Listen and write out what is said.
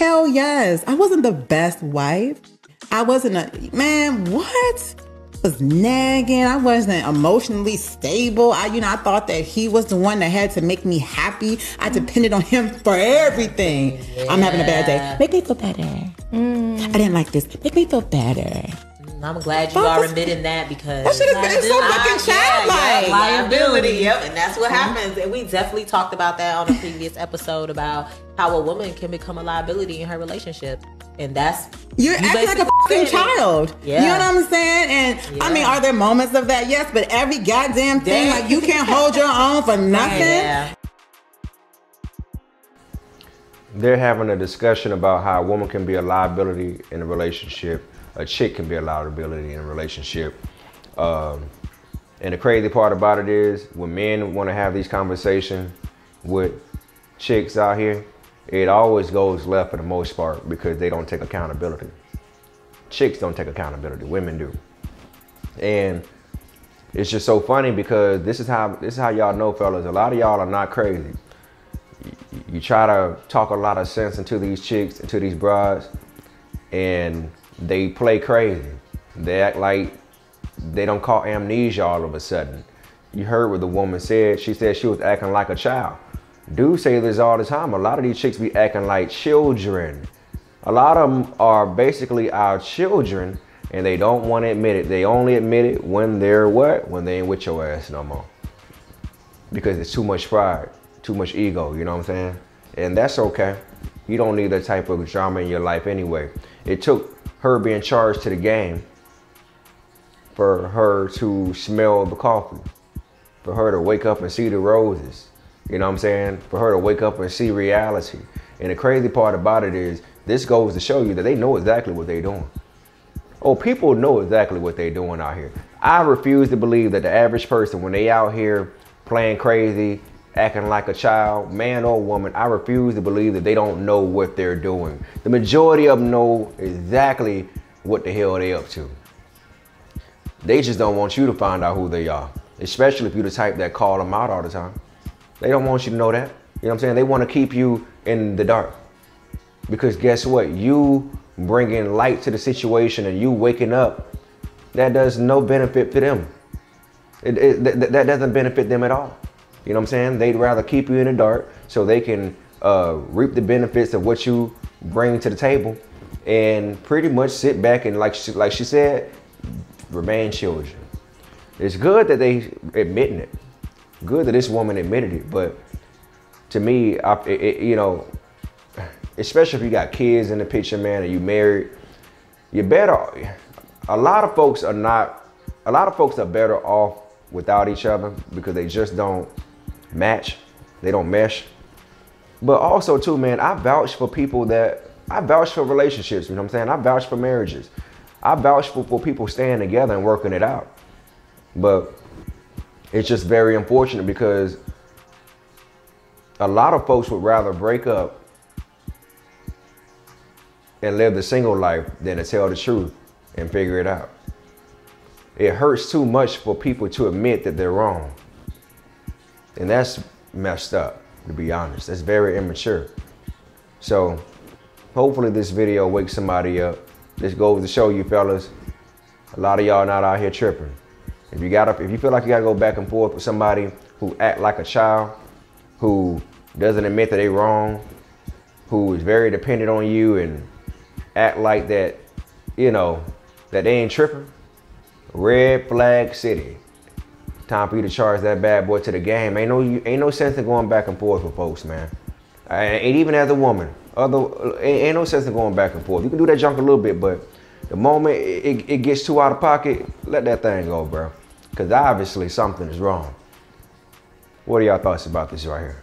Hell yes. I wasn't the best wife. I wasn't what? I was nagging. I wasn't emotionally stable. I thought that he was the one that had to make me happy. I depended on him for everything. Yeah. I'm having a bad day. Make me feel better. I didn't like this. Make me feel better. I'm glad you are admitting that, because that should have been so fucking childlike. Liability. Yep, and that's what happens. And we definitely talked about that on a previous episode about how a woman can become a liability in her relationship. And that's you're acting like a fucking child. Yeah. You know what I'm saying? And I mean, are there moments of that? Yes, but every goddamn thing, like you can't hold your own for nothing. Yeah. They're having a discussion about how a woman can be a liability in a relationship. A chick can be a liability in a relationship. And the crazy part about it is when men want to have these conversations with chicks out here, it always goes left for the most part because they don't take accountability. Chicks don't take accountability, women do. And it's just so funny because this is how y'all know, fellas, a lot of y'all are not crazy. You try to talk a lot of sense into these chicks, into these brides, and they play crazy. They act like they don't call amnesia all of a sudden. You heard what the woman said. She said she was acting like a child. Dudes say this all the time. A lot of these chicks be acting like children. A lot of them are basically our children, and they don't want to admit it. They only admit it when they're what? When they ain't with your ass no more. Because it's too much pride, too much ego, you know what I'm saying? And that's okay. You don't need that type of drama in your life anyway. It took her being charged to the game for her to smell the coffee, for her to wake up and see the roses, you know what I'm saying? For her to wake up and see reality. And the crazy part about it is this goes to show you that they know exactly what they're doing. Oh, people know exactly what they're doing out here. I refuse to believe that the average person, when they out here playing crazy, acting like a child, man or woman, I refuse to believe that they don't know what they're doing. The majority of them know exactly what the hell they up to. They just don't want you to find out who they are, especially if you're the type that call them out all the time. They don't want you to know that. You know what I'm saying? They want to keep you in the dark. Because guess what? You bringing light to the situation and you waking up, that does no benefit to them. That doesn't benefit them at all. You know what I'm saying? They'd rather keep you in the dark so they can reap the benefits of what you bring to the table and pretty much sit back and, like she said, remain children. It's good that they admitting it. Good that this woman admitted it. But to me, you know, especially if you got kids in the picture, man, and you married, you better. A lot of folks are better off without each other because they just don't match, they don't mesh. But also too, man, I vouch for relationships, you know what I'm saying? I vouch for marriages. I vouch for people staying together and working it out. But it's just very unfortunate because a lot of folks would rather break up and live the single life than to tell the truth and figure it out. It hurts too much for people to admit that they're wrong. And that's messed up, to be honest. That's very immature. So hopefully this video wakes somebody up. This goes to show you, fellas, a lot of y'all not out here tripping. If you feel like you gotta go back and forth with somebody who act like a child, who doesn't admit that they wrong, who is very dependent on you and act like that, you know, that they ain't tripping, red flag city. Time for you to charge that bad boy to the game. Ain't no sense in going back and forth with folks, man. And even as a woman, ain't no sense in going back and forth. You can do that junk a little bit, but the moment it gets too out of pocket, let that thing go, bro. Because obviously something is wrong. What are y'all thoughts about this right here?